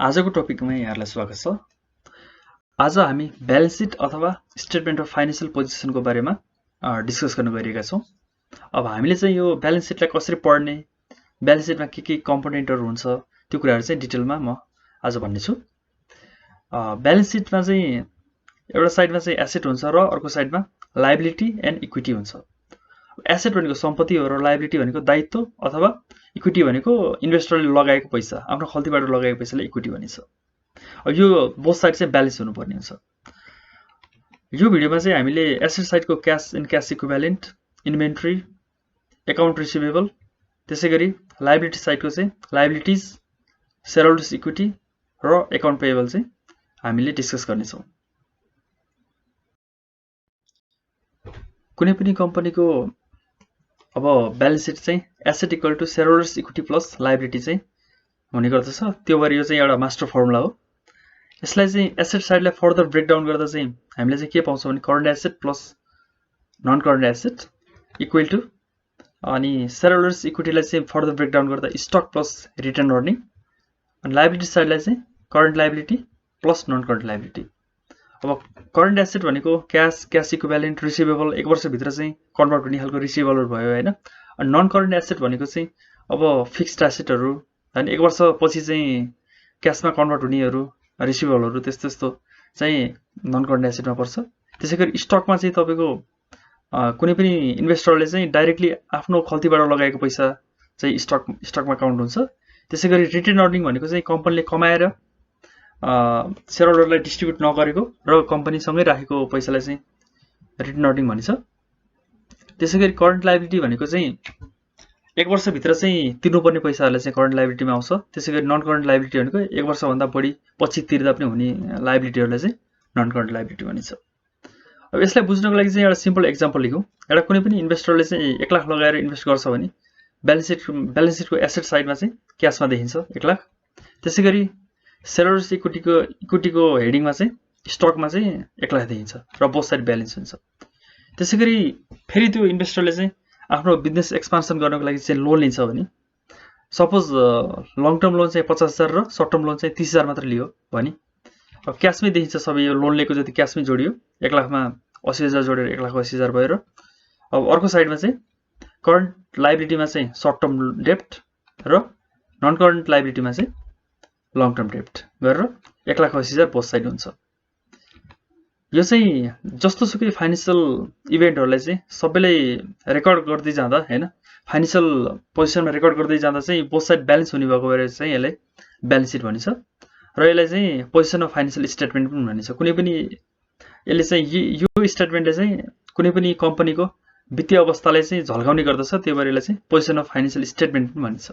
आजको टपिकमा यहाँहरुलाई स्वागत छ। आज हामी ब्यालेन्स सिट अथवा स्टेटमेन्ट अफ फाइनान्शियल पोजिसनको बारेमा डिस्कस गर्न गइरहेका छौं। अब हामीले चाहिँ यो ब्यालेन्स सिटलाई कसरी पढ्ने, ब्यालेन्स सिटमा के कम्पोनेन्टहरु हुन्छ त्यो कुराहरु चाहिँ डिटेलमा म आज भन्ने छु। ब्यालेन्स सिटमा चाहिँ एउटा साइडमा चाहिँ एसेट हुन्छ र अर्को साइडमा लायबिलिटी एन्ड इक्विटी हुन्छ। एसेट भनेको सम्पत्ति हो र लायबिलिटी भनेको दायित्व अथवा इक्विटी भनेको इन्भेस्टरले लगाएको पैसा, आफ्नो खल्तीबाट लगाएको पैसालाई इक्विटी भनिन्छ। अब यो बोथ साइड चाहिँ ब्यालेन्स हुनुपर्ने हुन्छ। यो भिडियोमा चाहिँ हामीले एसेट साइडको cash and cash equivalent, inventory, account receivable, त्यसैगरी लायबिलिटी साइडको चाहिँ लायबिलिटीज, शेयरहोल्डर्स इक्विटी र अकाउन्ट पेएबल चाहिँ हामीले डिस्कस गर्ने छौं। कुनै पनि कम्पनीको अब ब्यालेन्स सिट चाहिँ asset equal to shareholders equity plus liability चाहिँ हुने गर्दछ। त्यो भएर यो चाहिँ एउटा मास्टर फर्मुला हो। यसलाई चाहिँ एसेट साइडलाई फर्दर ब्रेकडाउन गर्दा चाहिँ हामीले चाहिँ के पाउँछौँ भने current asset plus non current asset equal to, अनि शेयरहोल्डर्स इक्विटीलाई चाहिँ फर्दर ब्रेकडाउन गर्दा स्टक प्लस रिटर्न अर्निङ, अनि लायबिलिटी साइडलाई चाहिँ current liability plus non current liability. अब करेन्ट एसेट भनेको क्याश, क्याश इक्विभ्यालेन्ट, रिसिभेबल, एक वर्षभित्र चाहिँ कन्भर्ट हुने खालको रिसिभेबलहरु भयो हैन। अनि नन करेन्ट एसेट भनेको चाहिँ अब फिक्स्ड एसेटहरु, अनि एक वर्षपछि चाहिँ क्याशमा कन्भर्ट हुनेहरु, रिसिभेबलहरु त्यस्तो चाहिँ नन करेन्ट एसेटमा पर्छ। त्यसैगरी स्टकमा चाहिँ तपाईको कुनै पनि इन्भेस्टरले चाहिँ डाइरेक्टली आफ्नो खल्तीबाट लगाएको पैसा चाहिँ स्टकमा काउन्ट हुन्छ। त्यसैगरी रिटर्न अर्निङ भनेको चाहिँ कम्पनीले कमाएर शेयरहोल्डरलाई डिस्ट्रिब्युट नगरेको र कम्पनीसँगै राखेको पैसालाई चाहिँ रिटर्न अर्निङ भनिन्छ। त्यसैगरी करेन्ट लायबिलिटी भनेको चाहिँ एक वर्षभित्र चाहिँ तिर्नुपर्ने पैसाहरुलाई चाहिँ करेन्ट लायबिलिटीमा आउँछ। त्यसैगरी नन करेन्ट लायबिलिटी भनेको एक वर्षभन्दा बढी पछि तिर्दा पनि हुने लायबिलिटीहरुलाई चाहिँ नन करेन्ट लायबिलिटी भनिन्छ। अब यसलाई बुझ्नको लागि चाहिँ एउटा सिम्पल एक्जाम्पल लिगौं। एउटा कुनै पनि इन्भेस्टरले चाहिँ 1 लाख लगाएर इन्भेस्ट गर्छ भने ब्यालेन्स सिटको एसेट साइडमा चाहिँ क्याशमा देखिन्छ 1 लाख। त्यसैगरी शेयरहोल्डर्स इक्विटीको हेडिङमा चाहिँ स्टकमा चाहिँ 1 लाख देखिन्छ र बोथ साइड ब्यालेन्स हुन्छ। त्यसैगरी फेरि त्यो इन्भेस्टरले चाहिँ आफ्नो बिजनेस एक्सपान्सन गर्नको लागि चाहिँ लोन लिन्छ भने सपोज लङ टर्म लोन चाहिँ 50,000 र सर्ट टर्म लोन चाहिँ 30,000 मात्र लियो भने अब क्याशमै देखिन्छ सबै, यो लोन लिएको जति क्याशमै जोडियो 1 लाखमा 80,000 जोडेर 1,80,000 भयो। र अब अर्को साइडमा चाहिँ करेन्ट लायबिलिटीमा चाहिँ सर्ट टर्म डेब्ट र नन करेन्ट लायबिलिटीमा चाहिँ लङ टर्म डेब्ट गरेर 1,80,000 बोथ साइड हुन्छ। यो चाहिँ जस्तो सुकै फाइनान्शियल इभेन्टहरुलाई चाहिँ सबैलाई रेकर्ड गर्दै जाँदा हैन, फाइनान्शियल पोजिसनमा रेकर्ड गर्दै जाँदा चाहिँ बोथ साइड ब्यालेन्स हुने भएको भएर चाहिँ यसलाई ब्यालेन्स सिट भनिन्छ र यसलाई चाहिँ पोजिसन अफ फाइनान्शियल स्टेटमेन्ट पनि भनिन्छ। कुनै पनि यसले चाहिँ यो स्टेटमेन्टले चाहिँ कुनै पनि कम्पनीको वित्तीय अवस्थालाई चाहिँ झल्काउने गर्दछ, त्यही भएर यसलाई चाहिँ पोजिसन अफ फाइनान्शियल स्टेटमेन्ट पनि भनिन्छ।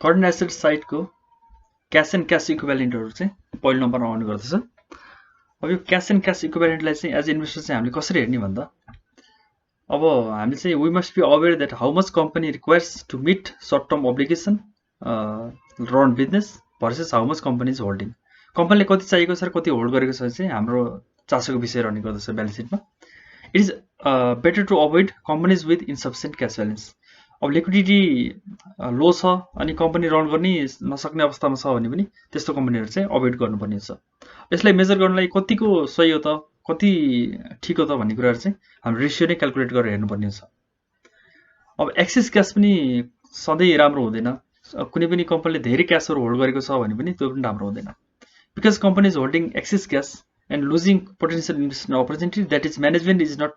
करेन्ट एसेट साइडको क्याश एन्ड क्याश इक्विभ्यालेन्टहरु चाहिँ पहिलो नम्बरमा आउने गर्दछ। अब यो क्याश एन्ड क्याश इक्विभ्यालेन्टलाई चाहिँ एज इन्भेस्टर चाहिँ हामीले कसरी हेर्ने भन्दा अब हामीले चाहिँ we must be aware that how much company requires to meet short term obligation run business versus how much company is holding. कम्पनीले कति चाहिएको छ र कति होल्ड गरेको छ चाहिँ हाम्रो चासोको विषय रहने गर्दछ ब्यालेन्स सिटमा। It is better to avoid companies with insufficient cash balance. अब लिक्विडिटी लो छ अनि कम्पनी रन गर्ने नसक्ने अवस्थामा छ भने पनि त्यस्तो कम्पनीहरु चाहिँ अभोइड गर्नुपर्ने हुन्छ। यसलाई मेजर गर्नलाई कतिको सही हो त, कति ठीक हो त भन्ने कुराहरु चाहिँ हाम्रो रेशियो नै क्याल्कुलेट गरेर हेर्नुपर्ने हुन्छ। अब एक्सेस क्याश पनि सधैँ राम्रो हुँदैन। कुनै पनि कम्पनीले धेरै क्याशहरु होल्ड गरेको छ भने पनि त्यो पनि राम्रो हुँदैन। Because company is holding excess cash and losing potential investment opportunity that is management is not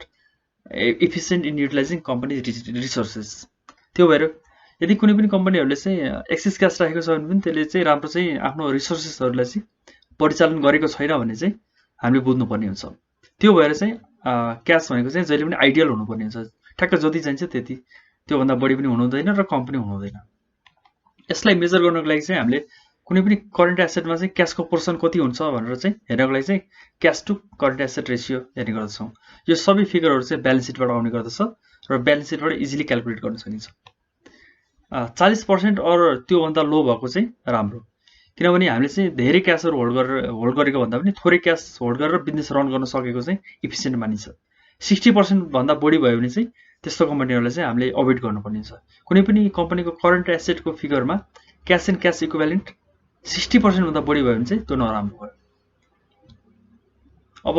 efficient in utilising company resources. त्यो भएर यदि कुनै पनि कम्पनीहरुले चाहिँ एक्सेस क्याश राखेको छ भने पनि त्यसले चाहिँ राम्रो चाहिँ आफ्नो रिसोर्सेसहरुलाई चाहिँ परिचालन गरेको छैन भने चाहिँ हामीले बुझ्नुपर्ने हुन्छ। त्यो भएर चाहिँ क्याश भनेको चाहिँ जहिले पनि आइडियल हुनुपर्ने हुन्छ। ठ्याक्क जति चाहिन्छ त्यति, त्यो भन्दा बढी पनि हुनु हुँदैन र कम पनि हुनु हुँदैन। यसलाई मेजर गर्नको लागि चाहिँ हामीले कुनै पनि करेन्ट एसेटमा चाहिँ क्याशको पोर्सन कति हुन्छ भनेर चाहिँ हेर्नको लागि चाहिँ cash to current asset ratio हेर्ने गर्दछौं। यो सबै फिगरहरु चाहिँ ब्यालेन्स सिटबाट आउने गर्दछ र ब्यालेन्स सिटबाट इजिली क्याल्कुलेट गर्न सकिन्छ। 40% अर त्यो भन्दा लो भएको चाहिँ राम्रो, किनभने हामीले चाहिँ धेरै क्याशहरु होल्ड गरेको भन्दा पनि थोरै क्याश होल्ड गरेर बिजनेस रन गर्न सकेको चाहिँ इफिसिएन्ट मानिन्छ। 60% भन्दा बढी भयो भने चाहिँ त्यस्तो कम्पनीहरुलाई चाहिँ हामीले अभोइड गर्नुपर्ने हुन्छ। कुनै पनि कम्पनीको करेन्ट एसेटको फिगरमा क्याश एन्ड क्याश इक्विभ्यालेन्ट 60% भन्दा बढी भयो भने चाहिँ त्यो नराम्रो भयो। अब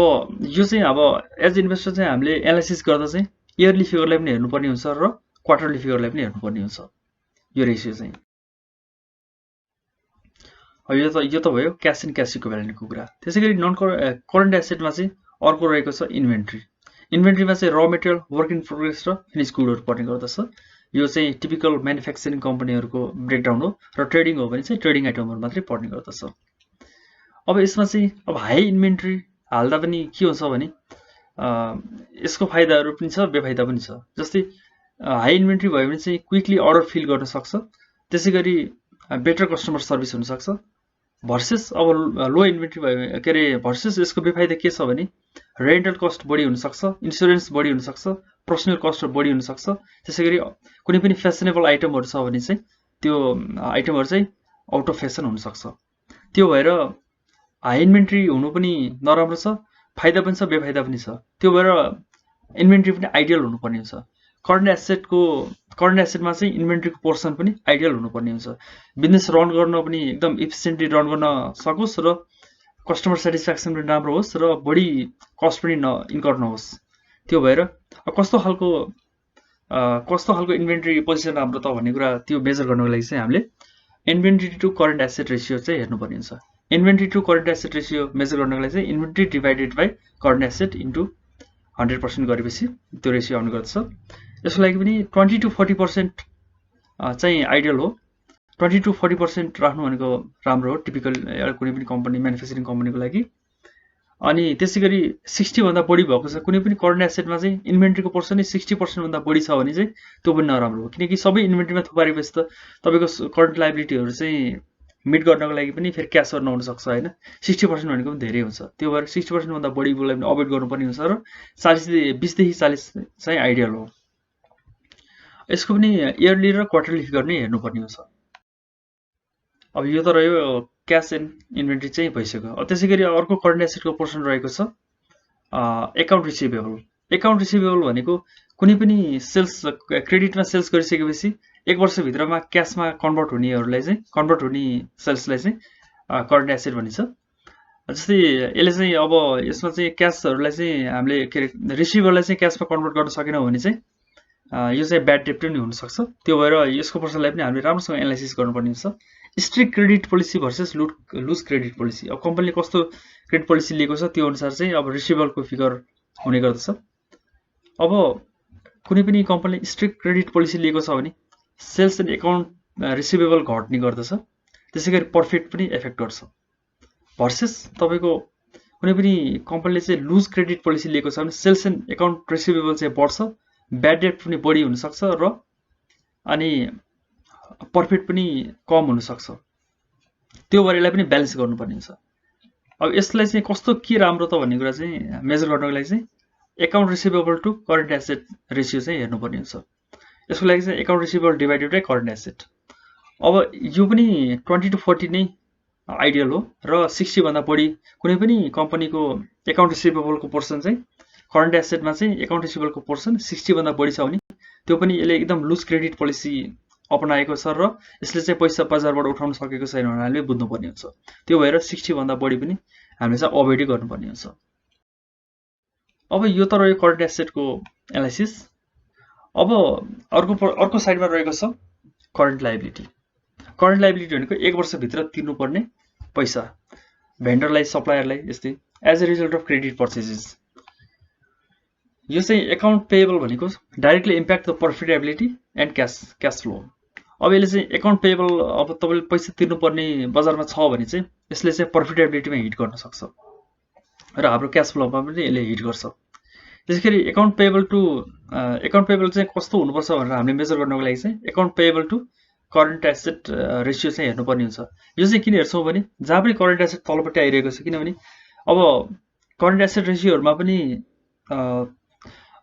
यो चाहिँ अब एज इन्भेस्टर चाहिँ हामीले एनालाइसिस गर्दा चाहिँ इयरली फिगरलाई पनि हेर्नुपर्ने हुन्छ र क्वार्टरली फिगरलाई पनि हेर्नुपर्ने हुन्छ यो रेशियो चाहिँ। यो त भयो क्याश एन्ड क्याश इक्विभ्यालेन्टको कुरा। त्यसैगरी नन करेन्ट एसेटमा चाहिँ अर्को रहेको छ इन्भेन्ट्री। इन्भेन्ट्रीमा चाहिँ र मेटेरियल, वर्क इन प्रोग्रेस र फिनिश गुडहरु पर्ने गर्दछ। यो चाहिँ टिपिकल म्यानुफ्याक्चरिङ कम्पनीहरुको ब्रेकडाउन हो र ट्रेडिङ हो भने चाहिँ ट्रेडिङ आइटमहरु मात्रै पर्ने गर्दछ। अब यसमा चाहिँ अब हाई इन्भेन्ट्री हाल्दा पनि के हुन्छ भने यसको फाइदाहरु पनि छ, बेफाइदा पनि छ। जस्तै हाई इन्भेन्ट्री भयो भने चाहिँ क्विकली अर्डर फिल गर्न सक्छ, त्यसैगरी बेटर कस्टमर सर्भिस हुन सक्छ। भर्सेस अब लो इन्भेन्ट्री भयो के रे भर्सेस यसको बेफाइदा के छ भने रेन्टल कस्ट बढी हुन सक्छ, इन्स्योरेन्स बढी हुन सक्छ, पर्सनल कस्ट बढी हुन सक्छ। त्यसैगरी कुनै पनि फ्यासनेबल आइटमहरु छ भने चाहिँ त्यो आइटमहरु चाहिँ आउट अफ फ्यासन हुन सक्छ। त्यो भएर हाई इन्भेन्ट्री हुनु पनि नराम्रो छ, फाइदा पनि छ, बेफाइदा पनि छ। त्यो भएर इन्भेन्ट्री पनि आइडियल हुनुपर्ने हुन्छ। करेन्ट एसेटमा चाहिँ इन्भेन्ट्रीको पोर्सन पनि आइडियल हुनुपर्ने हुन्छ। बिजनेस रन गर्न पनि एकदम इफिसिएन्टली रन गर्न सकोस् र कस्टमर सेटिस्फ्याक्सन पनि राम्रो होस् र बढी कस्ट पनि इन्कर नहोस्। त्यो भएर कस्तो खालको इन्भेन्ट्री पोजिसन राम्रो त भन्ने कुरा त्यो मेजर गर्नको लागि चाहिँ हामीले inventory to current asset ratio चाहिँ हेर्नुपर्ने हुन्छ। Inventory to current asset ratio measure गर्नको लागि चाहिँ inventory divided by current asset into 100% गरेपछि त्यो रेशियो आउने गर्दछ। यसको लागि पनि 20 to 40% चाहिँ आइडियल हो। 20 to 40% राख्नु भनेको राम्रो हो टिपिकल कुनै पनि कम्पनी म्यानुफ्याक्चरिङ कम्पनीको लागि। अनि त्यसैगरी 60 भन्दा बढी भएको छ कुनै पनि करेन्ट एसेटमा चाहिँ इन्भेन्ट्रीको पोर्सन 60% भन्दा बढी छ भने चाहिँ त्यो पनि नराम्रो हो, किनकि सबै इन्भेन्ट्रीमा थुपारेपछि त तपाईको करेन्ट लायबिलिटीहरु चाहिँ मिट गर्नको लागि पनि फेरि क्याश अर्न हुन सक्छ हैन। 60% भनेको पनि धेरै हुन्छ। त्यो भएर 60% भन्दा बढीलाई पनि अभोइड गर्नुपर्ने हुन्छ र 20 देखि 40 चाहिँ आइडियल हो। यसको पनि इयरली र क्वार्टरली फिगर नै हेर्नुपर्ने हुन्छ। अब यो त रह्यो क्याश एन्ड इन्भेन्ट्री चाहिँ भइसक्यो। अब त्यसैगरी अर्को करेन्ट एसेटको पोर्सन रहेको छ अकाउन्ट रिसिभेबल। अकाउन्ट रिसिभेबल भनेको कुनै पनि सेल्स क्रेडिटमा सेल्स गरिसकेपछि 1 वर्ष भित्रमा क्याशमा कन्भर्ट हुनेहरुलाई चाहिँ कन्भर्ट हुने सेल्सलाई चाहिँ करेन्ट एसेट भनिन्छ। जस्तै यसले चाहिँ अब यसमा चाहिँ क्याशहरुलाई चाहिँ हामीले के रे रिसिभेबललाई चाहिँ क्याशमा कन्भर्ट गर्न सकेनौं भने चाहिँ यो चाहिँ ब्याड डेट पनि हुन सक्छ। त्यो भएर यसको पोर्सनलाई पनि हामीले राम्रोसँग एनालाइसिस गर्नुपर्ने हुन्छ। Strict credit policy versus loose credit policy. अब कम्पनीले कस्तो क्रेडिट पोलिसी लिएको छ त्यो अनुसार चाहिँ अब रिसिभेबलको फिगर हुने गर्दछ। अब कुनै पनि कम्पनीले स्ट्रिक्ट क्रेडिट पोलिसी लिएको छ भने सेल्स एन्ड अकाउन्ट रिसिभेबल घट्ने गर्दछ, त्यसैगरी प्रॉफिट पनि इफेक्ट गर्छ। भर्सेस तपाईको कुनै पनि कम्पनीले चाहिँ लुज क्रेडिट पोलिसी लिएको छ भने सेल्स एन्ड अकाउन्ट रिसिभेबल चाहिँ बढ्छ, ब्याड डेट पनि बढी हुन सक्छ र अनि प्रॉफिट पनि कम हुन सक्छ। त्यो भरिलाई पनि ब्यालेन्स गर्नुपर्ने हुन्छ। अब यसलाई चाहिँ कस्तो के राम्रो त भन्ने कुरा चाहिँ मेजर गर्नको लागि चाहिँ account receivable to current asset ratio चाहिँ हेर्नुपर्ने हुन्छ। यसको लागि चाहिँ account receivable divided by current asset. अब यो पनि 20 to 40 नै आइडियल हो र 60 भन्दा बढी कुनै पनि कम्पनीको अकाउन्ट रिसिभेबलको पोर्सन चाहिँ करेन्ट एसेटमा चाहिँ अकाउन्ट रिसिभेबलको पोर्सन 60 भन्दा बढी छ भने त्यो पनि यसले एकदम लुज क्रेडिट पोलिसी अपनाएको छ र यसले चाहिँ पैसा बजारबाट उठाउन सकेको छैन भनेर हामीले बुझ्नुपर्ने हुन्छ। त्यो भएर 60 भन्दा बढी पनि हामीले चाहिँ अभोइड गर्नुपर्ने हुन्छ। अब यो त रह्यो करेन्ट एसेटको एनालाइसिस। अब अर्को साइडमा रहेको छ करेन्ट लायबिलिटी। करेन्ट लायबिलिटी भनेको 1 वर्ष भित्र तिर्नुपर्ने पैसा भेन्डरलाई, सप्लायरलाई यस्तै as a result of credit purchases. यो चाहिँ अकाउन्ट पेएबल भनेको directly impact the profitability and cash flow. अब यसले चाहिँ अकाउन्ट पेएबल अब तपाईले पैसा तिर्नुपर्ने बजारमा छ भने चाहिँ यसले चाहिँ प्रॉफिटेबिलिटीमा हिट गर्न सक्छ र हाम्रो क्याश फ्लोमा पनि यसले हिट गर्छ। त्यसैगरी अकाउन्ट पेएबल चाहिँ कस्तो हुनुपर्छ भनेर हामीले मेजर गर्नको लागि चाहिँ account payable to current asset ratio चाहिँ हेर्नुपर्ने हुन्छ। यो चाहिँ किन हेर्छौं भने जहाँ पनि करेन्ट एसेट तलपट्टि आइरहेको छ, किनभने अब करेन्ट एसेट रेशियोहरुमा पनि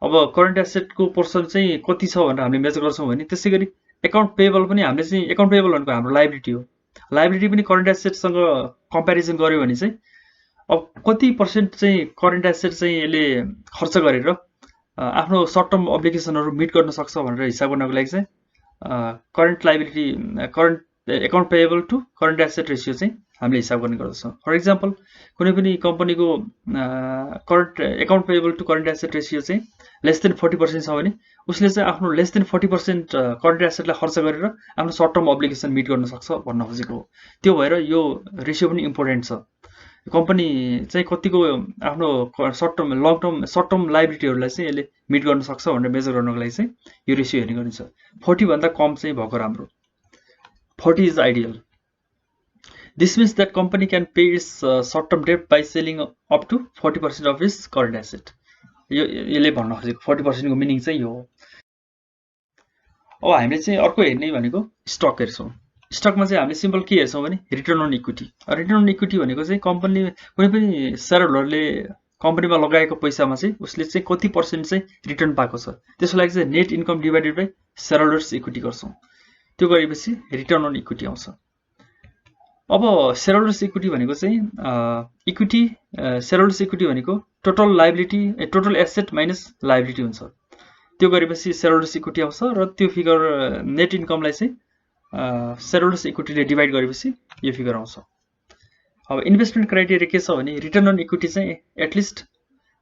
अब करेन्ट एसेटको पोर्सन चाहिँ कति छ भनेर हामीले मेजर गर्छौं भने त्यसैगरी अकाउन्ट पेएबल पनि हामीले चाहिँ अकाउन्ट पेएबल भनेको हाम्रो लायबिलिटी हो। लायबिलिटी पनि करेन्ट एसेटसँग कम्प्यारिजन गर्यो भने चाहिँ अब कति पर्सेन्ट चाहिँ करेन्ट एसेट चाहिँ यसले खर्च गरेर आफ्नो सर्ट टर्म अब्लिगेसनहरु मिट गर्न सक्छ भनेर हिसाब गर्नको लागि चाहिँ current liability current account payable to current asset ratio चाहिँ हामीले हिसाब गर्ने गर्दछौं। फर एक्जाम्पल कुनै पनि कम्पनीको current account payable to current asset ratio चाहिँ लेस देन 40% छ भने उसले चाहिँ आफ्नो लेस देन 40% करेन्ट एसेटलाई खर्च गरेर आफ्नो सर्ट टर्म अब्लिगेसन मिट गर्न सक्छ भन्न खोजेको हो। त्यो भएर यो रेशियो पनि इम्पोर्टेन्ट छ। कम्पनी चाहिँ कतिको आफ्नो सर्ट टर्म लायबिलिटीहरुलाई चाहिँ यसले मिट गर्न सक्छ भनेर मेजर गर्नको लागि चाहिँ यो रेशियो हेर्ने गरिन्छ। 40 भन्दा कम चाहिँ भएको राम्रो। 40 is ideal. This means that company can pay its short-term debt by selling up to 40% of its current asset. यसले भन्न खोजेको 40% को मिनिङ चाहिँ यो हो। अब हामीले चाहिँ अर्को हेर्ने भनेको स्टक हेर्छौं। स्टकमा चाहिँ हामीले सिम्पल के हेर्छौं भने return on equity. Return on equity भनेको चाहिँ कम्पनी कुनै पनि शेयरहोल्डरले कम्पनीमा लगाएको पैसामा चाहिँ उसले चाहिँ कति पर्सेन्ट चाहिँ रिटर्न पाएको छ त्यसको लागि चाहिँ net income divided by shareholders equity गर्छौं। त्यो गरेपछि रिटर्न अन इक्विटी आउँछ। अब शेयरहोल्डर्स इक्विटी भनेको चाहिँ इक्विटी शेयरहोल्डर्स इक्विटी भनेको टोटल एसेट माइनस लायबिलिटी हुन्छ। त्यो गरेपछि शेयरहोल्डर्स इक्विटी आउँछ र त्यो फिगर नेट इन्कमलाई चाहिँ शेयरहोल्डर्स इक्विटीले डिभाइड गरेपछि यो फिगर आउँछ। अब इन्भेस्टमेन्ट क्राइटेरिया के छ भने रिटर्न अन इक्विटी चाहिँ एटलिस्ट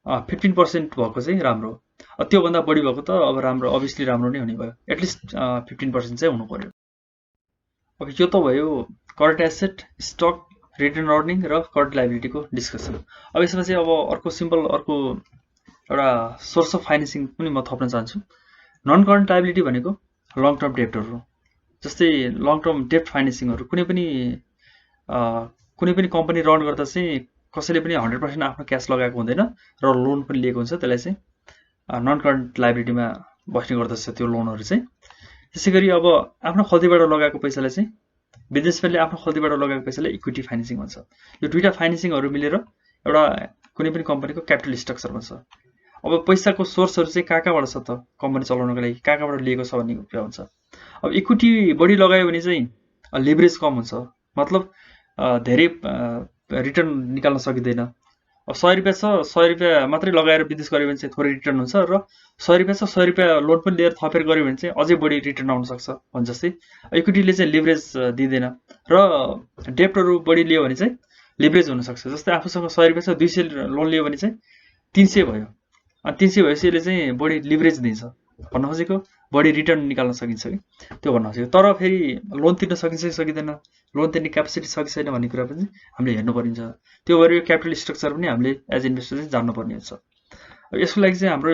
15% भएको चाहिँ राम्रो हो। त्यो भन्दा बढी भएको त अब राम्रो अभियसली राम्रो नै हुने भयो। एटलिस्ट 15% चाहिँ हुनु पर्यो। अब यो त भयो current asset, stock, return earning र करेन्ट लायबिलिटी को डिस्कसन। अब यसमा चाहिँ अब अर्को सिम्पल अर्को एउटा सोर्स अफ फाइनान्सिङ पनि म थप्न चाहन्छु। नन करेन्ट लायबिलिटी भनेको लङ टर्म डेब्टहरु जस्तै लङ टर्म डेब्ट फाइनान्सिङहरु कुनै पनि कम्पनी रन गर्दा चाहिँ कसैले पनि 100% आफ्नो क्याश लगाएको हुँदैन र लोन पनि लिएको हुन्छ। त्यसलाई चाहिँ नन करेन्ट लायबिलिटीमा बस्ने गर्दछ त्यो लोनहरु चाहिँ। त्यसैगरी अब आफ्नो खल्तीबाट लगाएको पैसालाई चाहिँ बिजनेसम्यानले आफ्नो खल्तीबाट लगाएको पैसालाई इक्विटी फाइनान्सिङ भन्छ। यो दुईटा फाइनान्सिङहरु मिलेर एउटा कुनै पनि कम्पनीको क्यापिटल स्ट्रक्चर भन्छ। अब पैसाको सोर्सहरु चाहिँ कहाँबाट छ त कम्पनी चलाउनको लागि कहाँबाट लिएको छ भन्ने कुरा हुन्छ। अब इक्विटी बढी लगायो भने चाहिँ लेभरेज कम हुन्छ, मतलब धेरै रिटर्न निकाल्न सकिदैन। अब 100 रुपैयाँ छ 100 रुपैयाँ मात्रै लगाएर बिजनेस गर्यो भने चाहिँ थोरै रिटर्न हुन्छ र 100 रुपैयाँ छ 100 रुपैयाँ लोन पनि लिएर थपेर गर्यो भने चाहिँ अझै बढी रिटर्न आउन सक्छ भन्छ। जस्तै इक्विटीले चाहिँ लेभरेज दिदैन र डेब्टहरु बढी लियो भने चाहिँ लेभरेज हुन सक्छ। जस्तै आफूसँग 100 रुपैयाँ छ 200 लोन लियो भने चाहिँ 300 भयो। अनि 300 भएपछि यसले चाहिँ बढी लेभरेज दिन्छ भन्न खोजेको, बढी रिटर्न निकाल्न सकिन्छ कि त्यो भन्न खोजेको। तर फेरि लोन तिर्न सकिन्छ कि सकिदैन, लोन तिर्ने क्यापेसिटी छ कि छैन भन्ने कुरा पनि हामीले हेर्नु पर्छ। त्यो भएर यो क्यापिटल स्ट्रक्चर पनि हामीले एज इन्भेस्टर चाहिँ जान्नु पर्ने हुन्छ। अब यसको लागि चाहिँ हाम्रो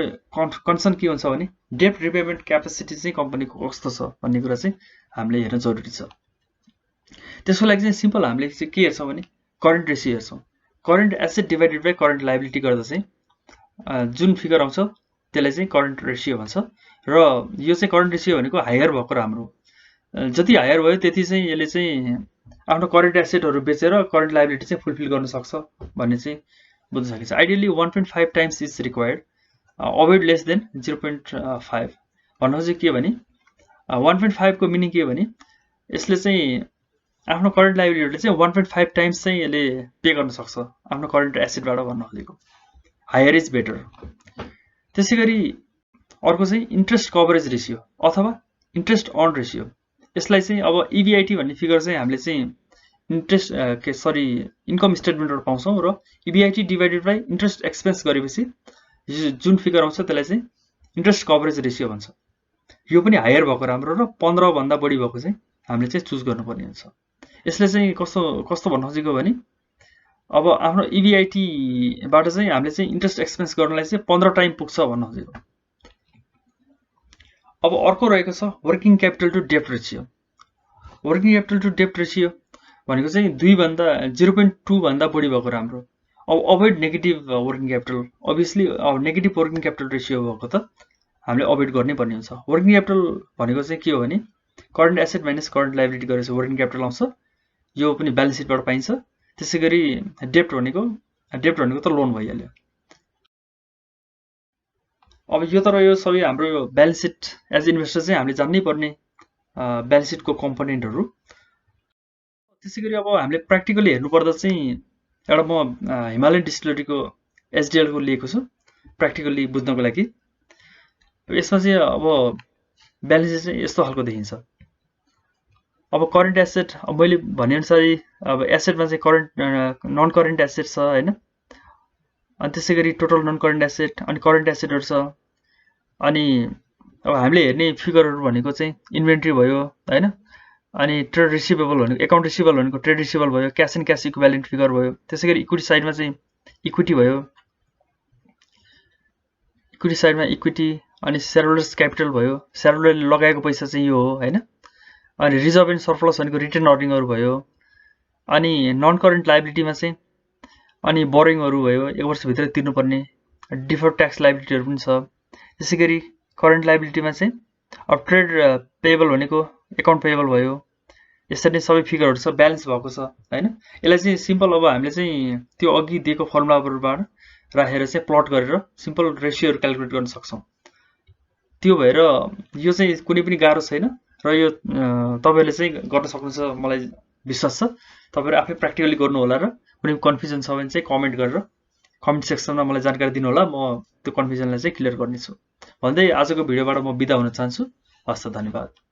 कन्सर्न के हुन्छ भने डेब्ट रिपेमेन्ट क्यापेसिटी चाहिँ कम्पनीको कस्तो छ भन्ने कुरा चाहिँ हामीले हेर्न जरुरी छ। त्यसको लागि चाहिँ सिम्पल हामीले चाहिँ के हेर्छौं भने करेन्ट रेशियो हेर्छौं। Current asset divided by current liability गर्दा चाहिँ जुन फिगर आउँछ त्यसलाई चाहिँ करेन्ट रेशियो भन्छ र यो चाहिँ करेन्ट रेशियो भनेको हायर भएको राम्रो। जति हायर भयो त्यति चाहिँ यसले चाहिँ आफ्नो करेन्ट एसेटहरु बेचेर करेन्ट लायबिलिटी चाहिँ फुलफिल गर्न सक्छ भन्ने चाहिँ बुझ्न सकिन्छ। Ideally 1.5 times is required, avoid less than 0.5 भन्नु चाहिँ के भने 1.5 को मिनिङ के हो भने यसले चाहिँ आफ्नो करेन्ट लायबिलिटीले चाहिँ 1.5 टाइम्स चाहिँ यसले पे गर्न सक्छ आफ्नो करेन्ट एसेटबाट भन्न खोजेको। Higher is better. त्यसैगरी अर्को चाहिँ इन्ट्रेस्ट कभरेज रेशियो अथवा इन्ट्रेस्ट अर्न रेशियो। यसलाई चाहिँ अब EBIT भन्ने फिगर चाहिँ हामीले चाहिँ इन्कम स्टेटमेन्टबाट पाउँछौं र EBIT divided by interest expense गरेपछि जुन फिगर आउँछ त्यसलाई चाहिँ इन्ट्रेस्ट कभरेज रेशियो भन्छ। यो पनि हायर भएको राम्रो र 15 भन्दा बढी भएको चाहिँ हामीले चाहिँ चुज गर्नुपर्ने हुन्छ। यसले चाहिँ कस्तो भन्न खोजेको भने अब आफ्नो EBIT बाट चाहिँ हामीले चाहिँ इन्ट्रेस्ट एक्सपेन्स गर्नलाई चाहिँ 15 टाइम पुग्छ भन्न खोजेको। अब अर्को रहेको छ वर्किङ क्यापिटल टु डेब्ट रेशियो। वर्किङ क्यापिटल टु डेब्ट रेशियो भनेको चाहिँ 0.2 भन्दा बढी भएको राम्रो। अब avoid negative working capital, obviously अब नेगेटिभ वर्किङ क्यापिटल रेशियो भएको त हामीले अभोइड गर्नै पर्ने हुन्छ। वर्किङ क्यापिटल भनेको चाहिँ के हो भने current asset minus current liability गरेपछि वर्किङ क्यापिटल आउँछ। यो पनि ब्यालेन्स सिटबाट पाइन्छ। त्यसैगरी डेब्ट भनेको त लोन भइहाल्यो। अब यो त रह्यो सबै हाम्रो ब्यालेन्स सिट एज इन्भेस्टर चाहिँ हामीले जान्नै पर्ने ब्यालेन्स सिटको कम्पोनेन्टहरु। त्यसैगरी अब हामीले प्र्याक्टिकली हेर्नु पर्दा चाहिँ एउटा म हिमालयन डिस्टिलरीको SDL को लिएको छु प्र्याक्टिकली बुझ्नको लागि। यसमा चाहिँ अब ब्यालेन्स सिट चाहिँ यस्तो खालको देखिन्छ। अब करेन्ट एसेट मैले भनेअनुसारै अब एसेटमा चाहिँ करेन्ट नन करेन्ट एसेट छ हैन, अनि त्यसै गरी टोटल नन करेन्ट एसेट अनि करेन्ट एसेटहरु छ। अनि अब हामीले हेर्ने फिगरहरु भनेको चाहिँ इन्भेन्ट्री भयो हैन, अनि ट्रेड रिसिभेबल भनेको एकाउन्ट रिसिभेबल भनेको ट्रेड रिसिभेबल भयो, cash and cash equivalent figure भयो। त्यसै गरी इक्विटी साइडमा चाहिँ इक्विटी भयो, इक्विटी साइडमा इक्विटी, अनि शेयरहोल्डर्स क्यापिटल भयो, शेयरहोल्डरले लगाएको पैसा चाहिँ यो हो हैन। अनि रिजर्भ एन्ड सरप्लस भनेको रिटेन अर्निङहरु भयो। अनि नन करेन्ट लायबिलिटीमा चाहिँ अनि बोरोइङहरु भयो, 1 वर्षभित्र तिर्नुपर्ने, डिफर्ड ट्याक्स लायबिलिटीहरु पनि छ। त्यसै गरी करेन्ट लायबिलिटीमा चाहिँ अब ट्रेड पेएबल भनेको एकाउन्ट पेएबल भयो। यसरी नै सबै फिगरहरु छ, ब्यालेन्स भएको छ हैन। यसलाई चाहिँ सिम्पल अब हामीले चाहिँ त्यो अघि दिएको फर्मुलाहरुबाट राखेर चाहिँ प्लट गरेर सिम्पल रेशियोहरु क्याल्कुलेट गर्न सक्छौं। त्यो भएर यो चाहिँ कुनै पनि गाह्रो छैन र यो तपाईहरुले चाहिँ गर्न सक्नुहुन्छ, मलाई विश्वास छ। तपाईहरु आफै प्र्याक्टिकली गर्नु होला र कुनै कन्फ्युजन छ भने चाहिँ कमेन्ट गरेर कमेन्ट सेक्सनमा मलाई जानकारी दिनु होला, म त्यो कन्फ्युजनलाई चाहिँ क्लियर गर्नेछु भन्दै आजको भिडियोबाट म बिदा हुन चाहन्छु। हस्त, धन्यवाद।